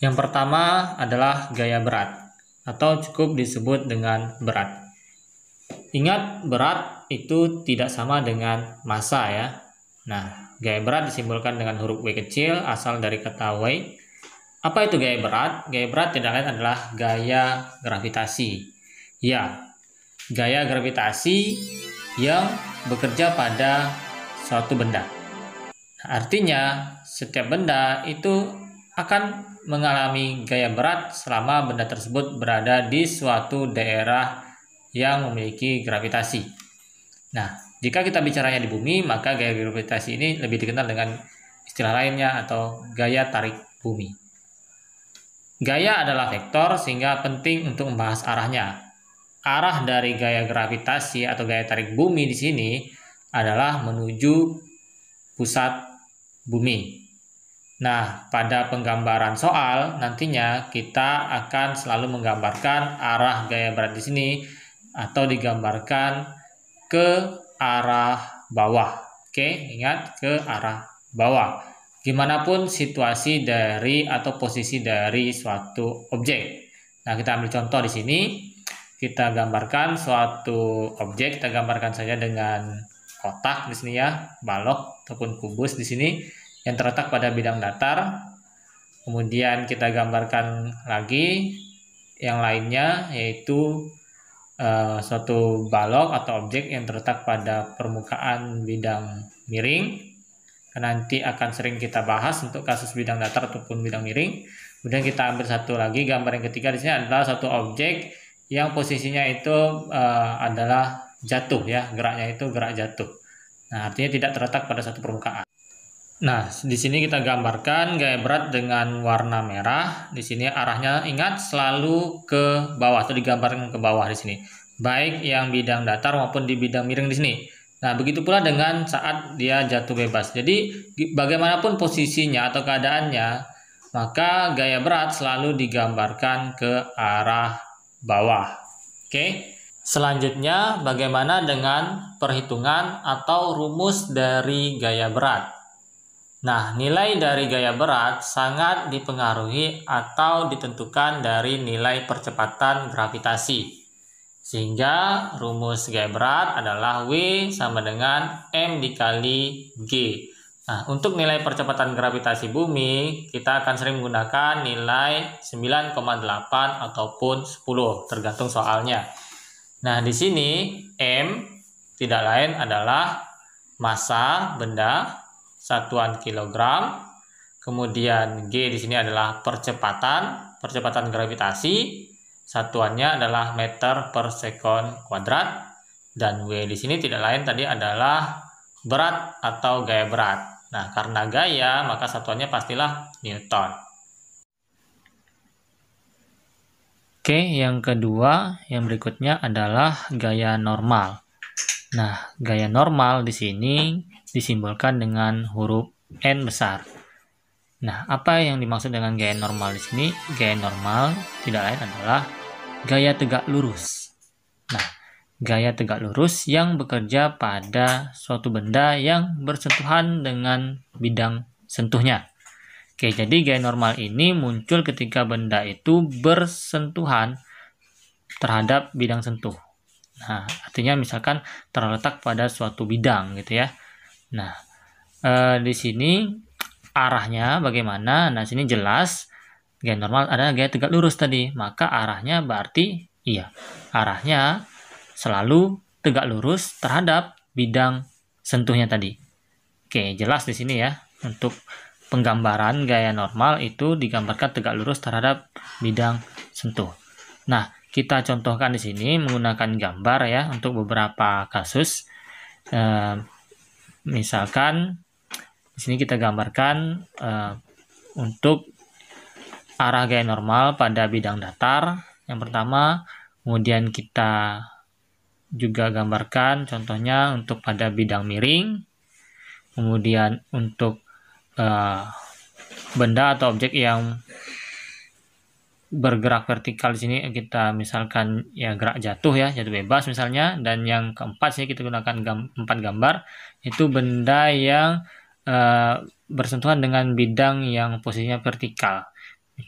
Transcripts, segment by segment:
Yang pertama adalah gaya berat, atau cukup disebut dengan berat. Ingat, berat itu tidak sama dengan massa ya. Nah, gaya berat disimbolkan dengan huruf W kecil asal dari kata weight. Apa itu gaya berat? Gaya berat tidak lain adalah gaya gravitasi. Ya, gaya gravitasi yang bekerja pada suatu benda. Nah, artinya, setiap benda itu akan mengalami gaya berat selama benda tersebut berada di suatu daerah yang memiliki gravitasi. Nah, jika kita bicaranya di bumi, maka gaya gravitasi ini lebih dikenal dengan istilah lainnya atau gaya tarik bumi. Gaya adalah vektor sehingga penting untuk membahas arahnya. Arah dari gaya gravitasi atau gaya tarik bumi di sini adalah menuju pusat bumi. Nah, pada penggambaran soal nantinya kita akan selalu menggambarkan arah gaya berat di sini atau digambarkan ke arah bawah. Oke, ingat ke arah bawah. Gimana pun situasi dari atau posisi dari suatu objek. Nah, kita ambil contoh di sini. Kita gambarkan suatu objek, kita gambarkan saja dengan kotak di sini ya, balok ataupun kubus di sini yang terletak pada bidang datar. Kemudian kita gambarkan lagi yang lainnya, yaitu suatu balok atau objek yang terletak pada permukaan bidang miring. Nanti akan sering kita bahas untuk kasus bidang datar ataupun bidang miring. Kemudian kita ambil satu lagi, gambar yang ketiga di sini adalah satu objek yang posisinya itu adalah jatuh ya, geraknya itu gerak jatuh. Nah, artinya tidak terletak pada satu permukaan. Nah, di sini kita gambarkan gaya berat dengan warna merah. Di sini arahnya ingat selalu ke bawah atau digambarkan ke bawah di sini. Baik yang bidang datar maupun di bidang miring di sini. Nah, begitu pula dengan saat dia jatuh bebas. Jadi, bagaimanapun posisinya atau keadaannya, maka gaya berat selalu digambarkan ke arah bawah. Oke. Selanjutnya, bagaimana dengan perhitungan atau rumus dari gaya berat? Nah, nilai dari gaya berat sangat dipengaruhi atau ditentukan dari nilai percepatan gravitasi. Sehingga rumus gaya berat adalah W sama dengan M dikali G. Nah, untuk nilai percepatan gravitasi bumi, kita akan sering menggunakan nilai 9,8 ataupun 10, tergantung soalnya. Nah, di sini M tidak lain adalah massa benda, satuan kilogram. Kemudian G di sini adalah percepatan gravitasi. Satuannya adalah meter per sekon kuadrat. Dan W di sini tidak lain tadi adalah berat atau gaya berat. Nah, karena gaya, maka satuannya pastilah Newton. Oke, yang kedua, yang berikutnya adalah gaya normal. Nah, gaya normal di sini disimbolkan dengan huruf N besar. Nah, apa yang dimaksud dengan gaya normal di sini? Gaya normal tidak lain adalah gaya tegak lurus. Nah, gaya tegak lurus yang bekerja pada suatu benda yang bersentuhan dengan bidang sentuhnya. Oke, jadi gaya normal ini muncul ketika benda itu bersentuhan terhadap bidang sentuh. Nah, artinya misalkan terletak pada suatu bidang gitu ya. Nah, di sini arahnya bagaimana? Nah, sini jelas gaya normal adalah gaya tegak lurus tadi. Maka arahnya berarti arahnya selalu tegak lurus terhadap bidang sentuhnya tadi. Oke, jelas di sini ya. Untuk penggambaran gaya normal itu digambarkan tegak lurus terhadap bidang sentuh. Nah, kita contohkan di sini menggunakan gambar ya untuk beberapa kasus. Misalkan di sini kita gambarkan untuk arah gaya normal pada bidang datar. Yang pertama, kemudian kita juga gambarkan contohnya untuk pada bidang miring. Kemudian untuk benda atau objek yang bergerak vertikal di sini kita misalkan ya gerak jatuh ya, jatuh bebas misalnya. Dan yang keempat sini kita gunakan 4 gambar itu benda yang bersentuhan dengan bidang yang posisinya vertikal.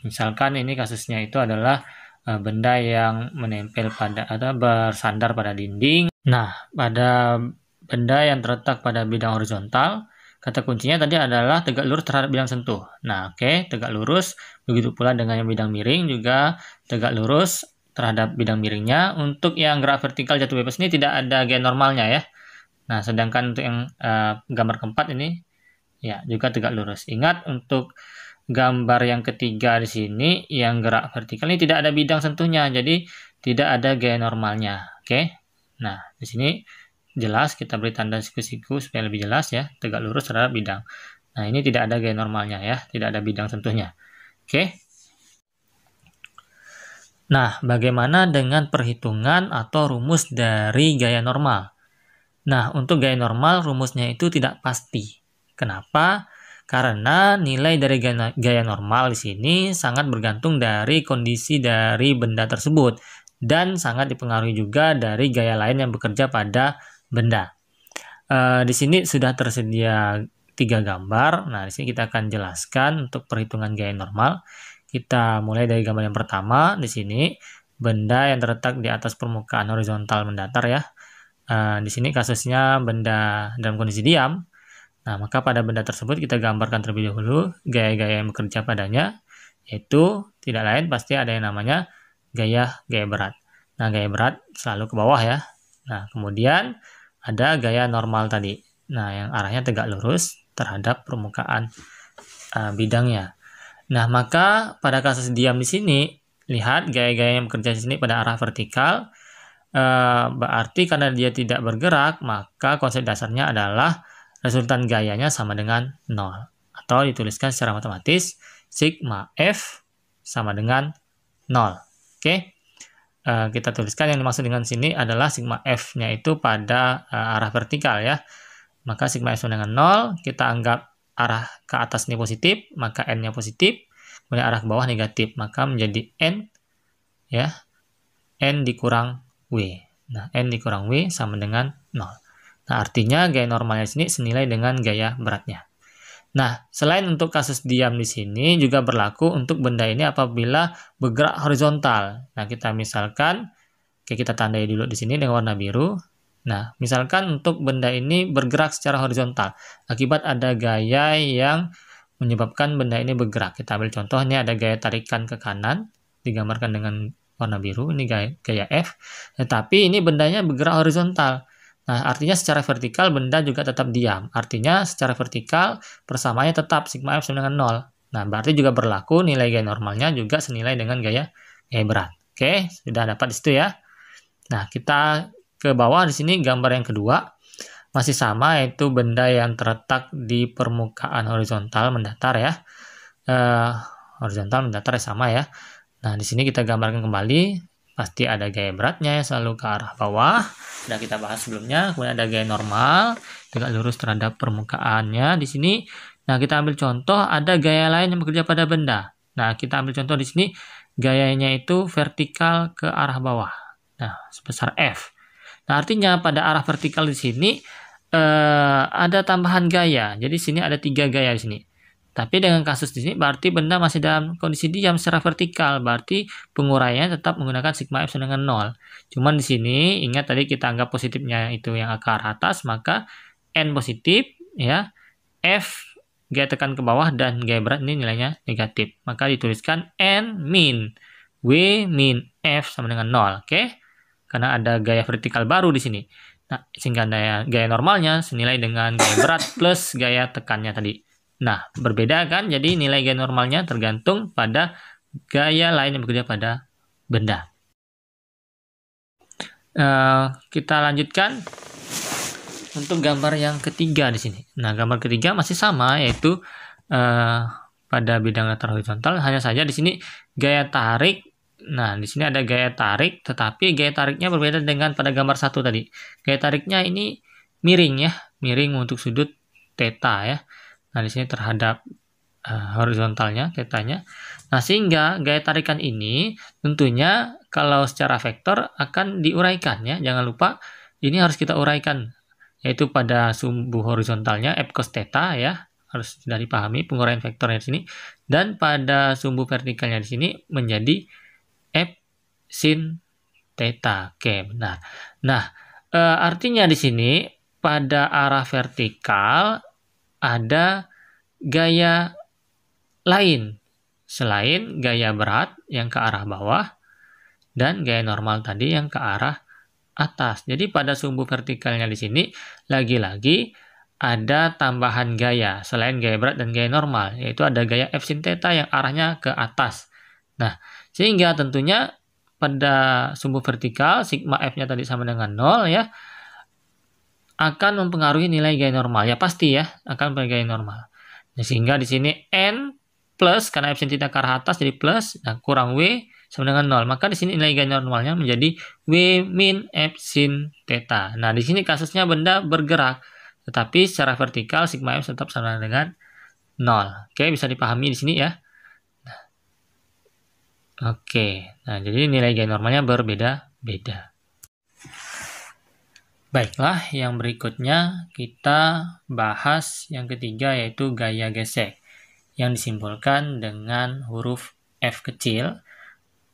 Misalkan ini kasusnya itu adalah benda yang menempel pada atau bersandar pada dinding. Nah, pada benda yang terletak pada bidang horizontal, kata kuncinya tadi adalah tegak lurus terhadap bidang sentuh. Nah, oke, tegak lurus. Begitu pula dengan yang bidang miring juga tegak lurus terhadap bidang miringnya. Untuk yang gerak vertikal jatuh bebas ini tidak ada gaya normalnya ya. Nah, sedangkan untuk yang gambar keempat ini ya juga tegak lurus. Ingat, untuk gambar yang ketiga di sini yang gerak vertikal ini tidak ada bidang sentuhnya, jadi tidak ada gaya normalnya. Oke. Nah, di sini jelas kita beri tanda siku-siku supaya lebih jelas ya, tegak lurus terhadap bidang. Nah, ini tidak ada gaya normalnya ya, tidak ada bidang sentuhnya. Oke. Nah, bagaimana dengan perhitungan atau rumus dari gaya normal? Nah, untuk gaya normal rumusnya itu tidak pasti. Kenapa? Karena nilai dari gaya normal di sini sangat bergantung dari kondisi dari benda tersebut dan sangat dipengaruhi juga dari gaya lain yang bekerja pada benda. Di sini sudah tersedia 3 gambar. Nah, di sini kita akan jelaskan untuk perhitungan gaya normal. Kita mulai dari gambar yang pertama. Di sini benda yang terletak di atas permukaan horizontal mendatar ya. Di sini kasusnya benda dalam kondisi diam. Nah, maka pada benda tersebut kita gambarkan terlebih dahulu gaya-gaya yang bekerja padanya, yaitu tidak lain pasti ada yang namanya gaya berat. Nah, gaya berat selalu ke bawah ya. Nah, kemudian ada gaya normal tadi. Nah, yang arahnya tegak lurus terhadap permukaan bidangnya. Nah, maka pada kasus diam di sini, lihat gaya-gaya yang bekerja di sini pada arah vertikal. Berarti karena dia tidak bergerak, maka konsep dasarnya adalah resultan gayanya sama dengan 0. Atau dituliskan secara matematis, sigma F sama dengan 0. Oke. Kita tuliskan yang dimaksud dengan sini adalah sigma F-nya itu pada arah vertikal ya. Maka sigma F sama dengan 0, kita anggap arah ke atas ini positif, maka N-nya positif. Kemudian arah ke bawah negatif, maka menjadi N ya. N dikurang W. Nah, N dikurang W sama dengan 0. Nah, artinya gaya normalnya sini senilai dengan gaya beratnya. Nah, selain untuk kasus diam di sini juga berlaku untuk benda ini apabila bergerak horizontal. Nah, kita misalkan, kita tandai dulu di sini dengan warna biru. Nah, misalkan untuk benda ini bergerak secara horizontal akibat ada gaya yang menyebabkan benda ini bergerak. Kita ambil contoh, ini ada gaya tarikan ke kanan, digambarkan dengan warna biru, ini gaya F. Tetapi ini bendanya bergerak horizontal. Nah, artinya secara vertikal benda juga tetap diam. Artinya secara vertikal persamaannya tetap sigma F sama dengan 0. Nah, berarti juga berlaku nilai gaya normalnya juga senilai dengan gaya berat. Oke, sudah dapat di situ ya. Nah, kita ke bawah di sini gambar yang kedua. Masih sama, yaitu benda yang terletak di permukaan horizontal mendatar ya. Horizontal mendatar sama ya. Nah, di sini kita gambarkan kembali. Pasti ada gaya beratnya yang selalu ke arah bawah. Sudah kita bahas sebelumnya. Kemudian ada gaya normal, tegak lurus terhadap permukaannya di sini. Nah, kita ambil contoh ada gaya lain yang bekerja pada benda. Nah, kita ambil contoh di sini gayanya itu vertikal ke arah bawah. Nah, sebesar F. Nah, artinya pada arah vertikal di sini ada tambahan gaya. Jadi sini ada 3 gaya di sini. Tapi dengan kasus di sini berarti benda masih dalam kondisi diam secara vertikal, berarti penguraiannya tetap menggunakan sigma F sama dengan 0. Cuman di sini ingat tadi kita anggap positifnya itu yang ke arah atas, maka N positif ya, F gaya tekan ke bawah dan gaya berat ini nilainya negatif. Maka dituliskan N min W min F sama dengan 0, oke? Karena ada gaya vertikal baru di sini. Nah, sehingga gaya normalnya senilai dengan gaya berat plus gaya tekannya tadi. Nah, berbeda kan? Jadi nilai gaya normalnya tergantung pada gaya lain yang bekerja pada benda. Kita lanjutkan untuk gambar yang ketiga di sini. Nah, gambar ketiga masih sama, yaitu pada bidang datar horizontal. Hanya saja di sini gaya tarik. Nah, di sini ada gaya tarik, tetapi gaya tariknya berbeda dengan pada gambar satu tadi. Gaya tariknya ini miring ya, miring untuk sudut theta ya. Nah, di sini terhadap horizontalnya, tetanya. Nah, sehingga gaya tarikan ini tentunya kalau secara vektor akan diuraikan ya. Jangan lupa ini harus kita uraikan, yaitu pada sumbu horizontalnya F cos theta ya, harus sudah dipahami penguraian vektornya di sini. Dan pada sumbu vertikalnya di sini menjadi F sin theta. Oke, benar. Nah, artinya di sini pada arah vertikal ada gaya lain selain gaya berat yang ke arah bawah dan gaya normal tadi yang ke arah atas. Jadi pada sumbu vertikalnya di sini lagi-lagi ada tambahan gaya selain gaya berat dan gaya normal, yaitu ada gaya F sin theta yang arahnya ke atas. Nah, sehingga tentunya pada sumbu vertikal sigma F-nya tadi sama dengan 0 ya, akan mempengaruhi nilai gaya normal. Ya pasti ya, akan mempengaruhi gaya normal. Nah, sehingga di sini N plus, karena F sin theta ke arah atas jadi plus, nah kurang W sama dengan 0. Maka di sini nilai gaya normalnya menjadi W min F sin theta. Nah, di sini kasusnya benda bergerak, tetapi secara vertikal sigma F tetap sama dengan 0. Oke, bisa dipahami di sini ya. Oke, nah jadi nilai gaya normalnya berbeda-beda. Baiklah, yang berikutnya kita bahas yang ketiga yaitu gaya gesek yang disimpulkan dengan huruf F kecil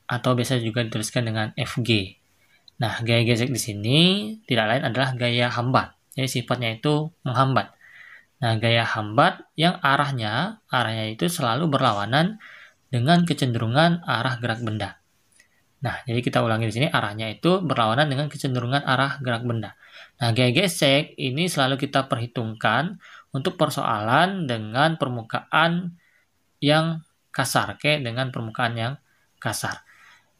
atau biasa juga dituliskan dengan FG. Nah, gaya gesek di sini tidak lain adalah gaya hambat. Jadi sifatnya itu menghambat. Nah, gaya hambat yang arahnya itu selalu berlawanan dengan kecenderungan arah gerak benda. Nah, jadi kita ulangi di sini, arahnya itu berlawanan dengan kecenderungan arah gerak benda. Nah, gaya gesek ini selalu kita perhitungkan untuk persoalan dengan permukaan yang kasar, dengan permukaan yang kasar.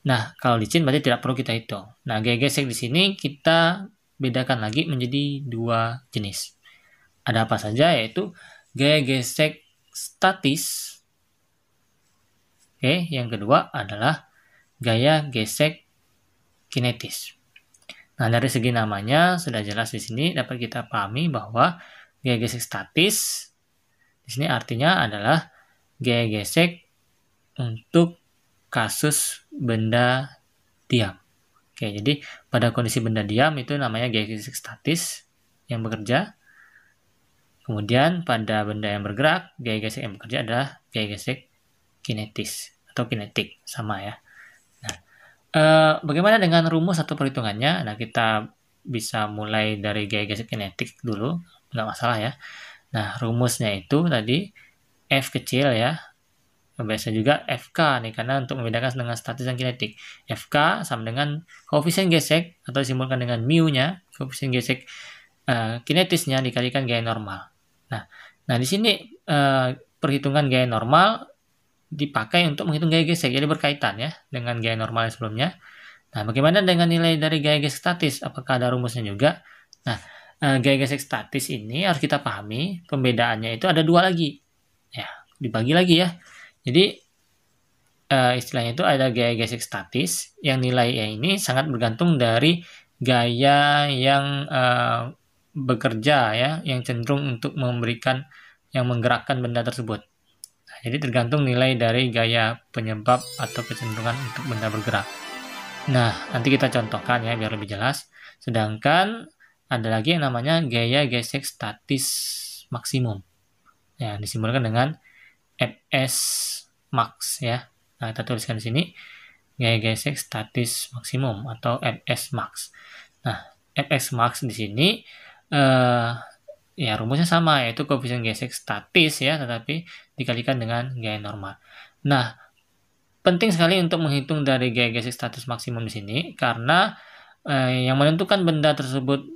Nah, kalau licin berarti tidak perlu kita hitung. Nah, gaya gesek di sini kita bedakan lagi menjadi dua jenis. Ada apa saja, yaitu gaya gesek statis. Oke, yang kedua adalah gaya gesek kinetis. Nah, dari segi namanya sudah jelas di sini dapat kita pahami bahwa gaya gesek statis di sini artinya adalah gaya gesek untuk kasus benda diam. Oke, jadi pada kondisi benda diam itu namanya gaya gesek statis yang bekerja. Kemudian pada benda yang bergerak, gaya gesek yang bekerja adalah gaya gesek kinetis atau kinetik, sama ya. Nah, bagaimana dengan rumus atau perhitungannya? Nah, kita bisa mulai dari gaya gesek kinetik dulu, nggak masalah ya. Nah, rumusnya itu tadi F kecil ya, biasa juga FK nih, karena untuk membedakan dengan statis dan kinetik. FK sama dengan koefisien gesek atau disimbolkan dengan mu-nya, koefisien gesek kinetisnya dikalikan gaya normal. Nah di sini perhitungan gaya normal dipakai untuk menghitung gaya gesek, jadi berkaitan ya dengan gaya normal yang sebelumnya. Nah, bagaimana dengan nilai dari gaya gesek statis? Apakah ada rumusnya juga? Nah, gaya gesek statis ini harus kita pahami, pembedaannya itu ada dua lagi. Ya, dibagi lagi ya. Jadi, istilahnya itu ada gaya gesek statis, yang nilainya ini sangat bergantung dari gaya yang bekerja ya, yang cenderung untuk memberikan, yang menggerakkan benda tersebut. Jadi tergantung nilai dari gaya penyebab atau kecenderungan untuk benda bergerak. Nah, nanti kita contohkan ya biar lebih jelas. Sedangkan ada lagi yang namanya gaya gesek statis maksimum. Ya, disimbolkan dengan Fs max ya. Nah, kita tuliskan di sini gaya gesek statis maksimum atau Fs max. Nah, Fs max di sini ya rumusnya sama, yaitu koefisien gesek statis ya, tetapi dikalikan dengan gaya normal. Nah, penting sekali untuk menghitung dari gaya gesek statis maksimum di sini, karena yang menentukan benda tersebut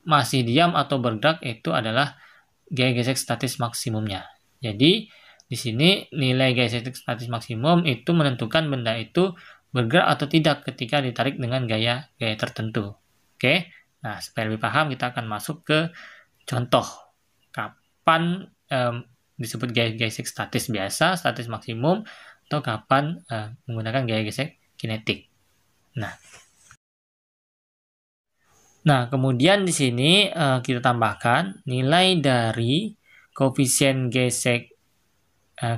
masih diam atau bergerak itu adalah gaya gesek statis maksimumnya. Jadi, di sini nilai gaya gesek statis maksimum itu menentukan benda itu bergerak atau tidak ketika ditarik dengan gaya tertentu. Oke, nah supaya lebih paham kita akan masuk ke contoh kapan disebut gaya gesek statis biasa, statis maksimum, atau kapan menggunakan gaya gesek kinetik. Nah, kemudian di sini kita tambahkan nilai dari koefisien gesek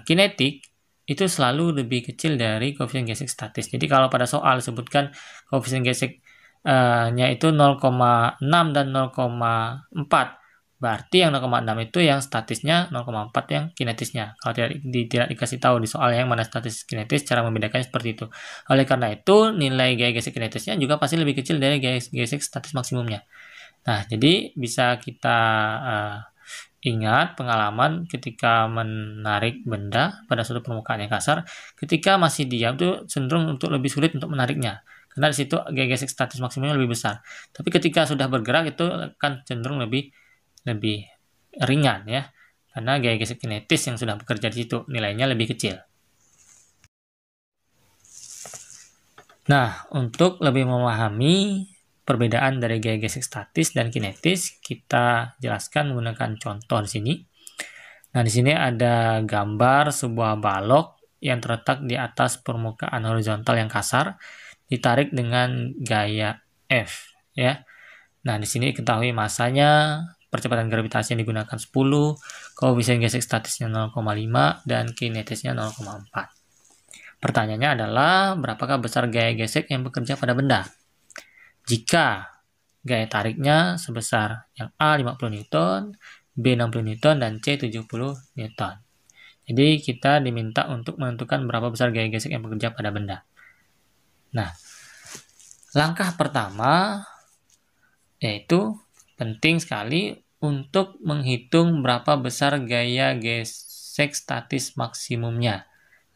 kinetik itu selalu lebih kecil dari koefisien gesek statis. Jadi kalau pada soal disebutkan koefisien geseknya itu 0,6 dan 0,4, Berarti yang 0,6 itu yang statisnya, 0,4 yang kinetisnya. Kalau tidak dikasih tahu di soal yang mana statis kinetis, cara membedakannya seperti itu. Oleh karena itu, nilai gaya gesek kinetisnya juga pasti lebih kecil dari gaya gesek statis maksimumnya. Nah, jadi bisa kita ingat pengalaman ketika menarik benda pada suatu permukaan yang kasar, ketika masih diam itu cenderung untuk lebih sulit untuk menariknya. Karena di situ gaya gesek statis maksimumnya lebih besar. Tapi ketika sudah bergerak itu akan cenderung lebih ringan ya, karena gaya gesek kinetis yang sudah bekerja di situ nilainya lebih kecil. Nah, untuk lebih memahami perbedaan dari gaya gesek statis dan kinetis, kita jelaskan menggunakan contoh di sini. Nah, di sini ada gambar sebuah balok yang terletak di atas permukaan horizontal yang kasar, ditarik dengan gaya F ya. Nah, di sini ketahui masanya, percepatan gravitasi yang digunakan 10, koefisien gesek statisnya 0,5, dan kinetisnya 0,4. Pertanyaannya adalah, berapakah besar gaya gesek yang bekerja pada benda? Jika gaya tariknya sebesar yang A 50 Newton, B 60 Newton, dan C 70 Newton. Jadi kita diminta untuk menentukan berapa besar gaya gesek yang bekerja pada benda. Nah, langkah pertama yaitu penting sekali untuk menghitung berapa besar gaya gesek statis maksimumnya.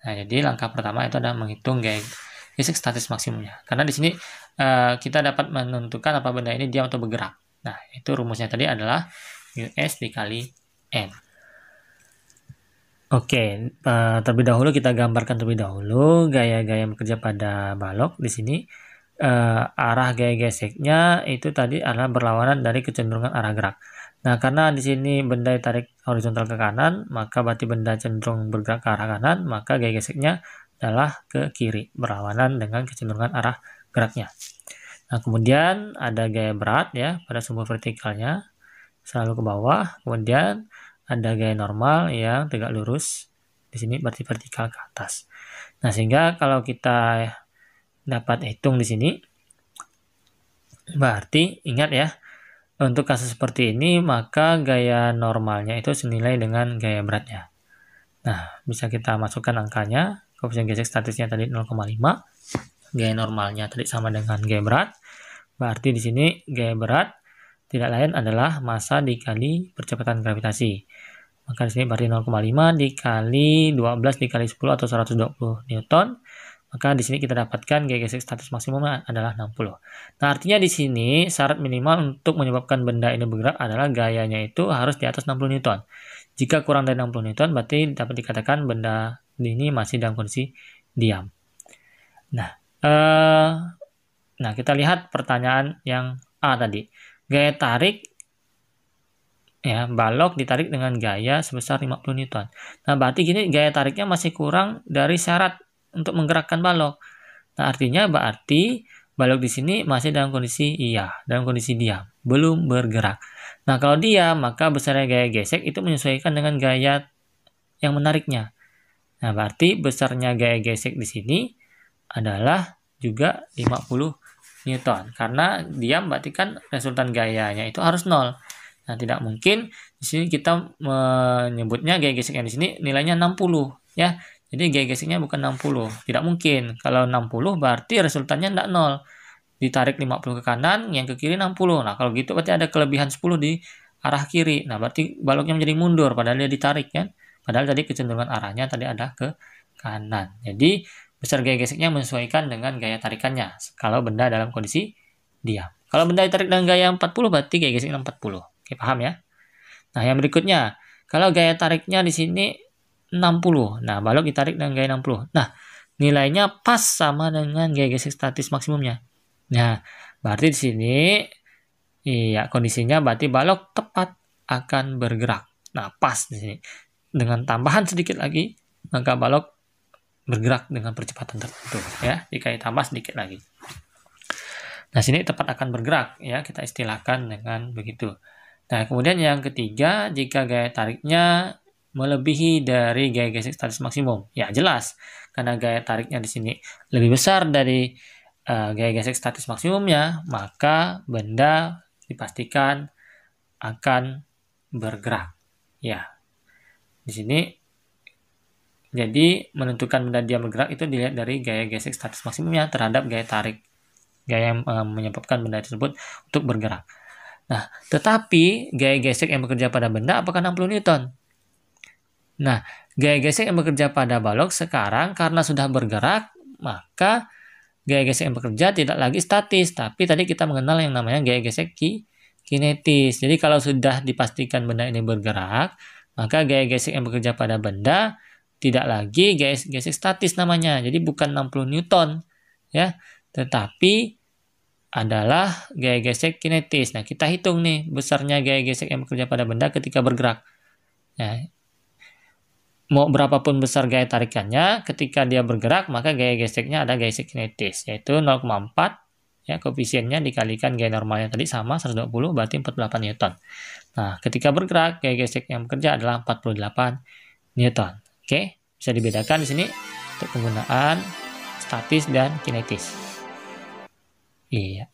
Nah, jadi langkah pertama itu adalah menghitung gaya gesek statis maksimumnya. Karena di sini kita dapat menentukan apa benda ini diam atau bergerak. Nah, itu rumusnya tadi adalah US dikali N. Oke, terlebih dahulu kita gambarkan terlebih dahulu gaya-gaya yang bekerja pada balok. Di sini arah gaya geseknya itu tadi adalah berlawanan dari kecenderungan arah gerak. Nah, karena di sini benda ditarik horizontal ke kanan, maka berarti benda cenderung bergerak ke arah kanan, maka gaya geseknya adalah ke kiri, berlawanan dengan kecenderungan arah geraknya. Nah, kemudian ada gaya berat ya pada sumbu vertikalnya selalu ke bawah, kemudian ada gaya normal yang tegak lurus. Di sini berarti vertikal ke atas. Nah, sehingga kalau kita dapat hitung di sini, berarti ingat ya, untuk kasus seperti ini maka gaya normalnya itu senilai dengan gaya beratnya. Nah, bisa kita masukkan angkanya. Koefisien gesek statisnya tadi 0,5, gaya normalnya tadi sama dengan gaya berat. Berarti di sini gaya berat tidak lain adalah massa dikali percepatan gravitasi. Maka di sini berarti 0,5 dikali 12 dikali 10 atau 120 Newton. Maka di sini kita dapatkan gaya gesek statis maksimum adalah 60. Nah, artinya di sini syarat minimal untuk menyebabkan benda ini bergerak adalah gayanya itu harus di atas 60 Newton. Jika kurang dari 60 Newton, berarti dapat dikatakan benda ini masih dalam kondisi diam. Nah, kita lihat pertanyaan yang A tadi. Gaya tarik ya, balok ditarik dengan gaya sebesar 50 Newton. Nah, berarti gini gaya tariknya masih kurang dari syarat untuk menggerakkan balok. Nah, artinya berarti balok di sini masih dalam kondisi dalam kondisi diam, belum bergerak. Nah, kalau diam, maka besarnya gaya gesek itu menyesuaikan dengan gaya yang menariknya. Nah, berarti besarnya gaya gesek di sini adalah juga 50 Newton. Karena diam berarti kan resultan gayanya itu harus 0. Nah, tidak mungkin di sini kita menyebutnya gaya gesek yang di sini nilainya 60 ya. Jadi gaya geseknya bukan 60. Tidak mungkin. Kalau 60 berarti resultannya tidak 0. Ditarik 50 ke kanan, yang ke kiri 60. Nah, kalau gitu berarti ada kelebihan 10 di arah kiri. Nah, berarti baloknya menjadi mundur padahal dia ditarik kan. Padahal tadi kecenderungan arahnya tadi ada ke kanan. Jadi besar gaya geseknya menyesuaikan dengan gaya tarikannya kalau benda dalam kondisi diam. Kalau benda ditarik dengan gaya 40 berarti gaya geseknya 40. Oke, paham ya? Nah, yang berikutnya, kalau gaya tariknya di sini 60. Nah, balok ditarik dengan gaya 60. Nah, nilainya pas sama dengan gaya gesek statis maksimumnya. Nah, berarti di sini kondisinya berarti balok tepat akan bergerak. Nah, pas di sini. Dengan tambahan sedikit lagi, maka balok bergerak dengan percepatan tertentu ya. Jika ditambah sedikit lagi. Nah, sini tepat akan bergerak ya, kita istilahkan dengan begitu. Nah, kemudian yang ketiga, jika gaya tariknya melebihi dari gaya gesek statis maksimum. Ya, jelas. Karena gaya tariknya di sini lebih besar dari gaya gesek statis maksimumnya, maka benda dipastikan akan bergerak. Ya, di sini jadi menentukan benda diam bergerak itu dilihat dari gaya gesek statis maksimumnya terhadap gaya tarik, gaya yang menyebabkan benda tersebut untuk bergerak. Nah, tetapi gaya gesek yang bekerja pada benda apakah 60 Newton? Nah, gaya gesek yang bekerja pada balok sekarang karena sudah bergerak, maka gaya gesek yang bekerja tidak lagi statis, tapi tadi kita mengenal yang namanya gaya gesek kinetis. Jadi kalau sudah dipastikan benda ini bergerak, maka gaya gesek yang bekerja pada benda tidak lagi gaya gesek statis namanya. Jadi bukan 60 Newton, ya, tetapi adalah gaya gesek kinetis. Nah, kita hitung nih besarnya gaya gesek yang bekerja pada benda ketika bergerak. Nah, mau berapapun besar gaya tarikannya, ketika dia bergerak, maka gaya geseknya ada gaya gesek kinetis, yaitu 0,4, ya, koefisiennya dikalikan gaya normalnya tadi sama 120, berarti 48 Newton. Nah, ketika bergerak, gaya gesek yang bekerja adalah 48 Newton. Oke, bisa dibedakan di sini untuk penggunaan statis dan kinetis. Iya.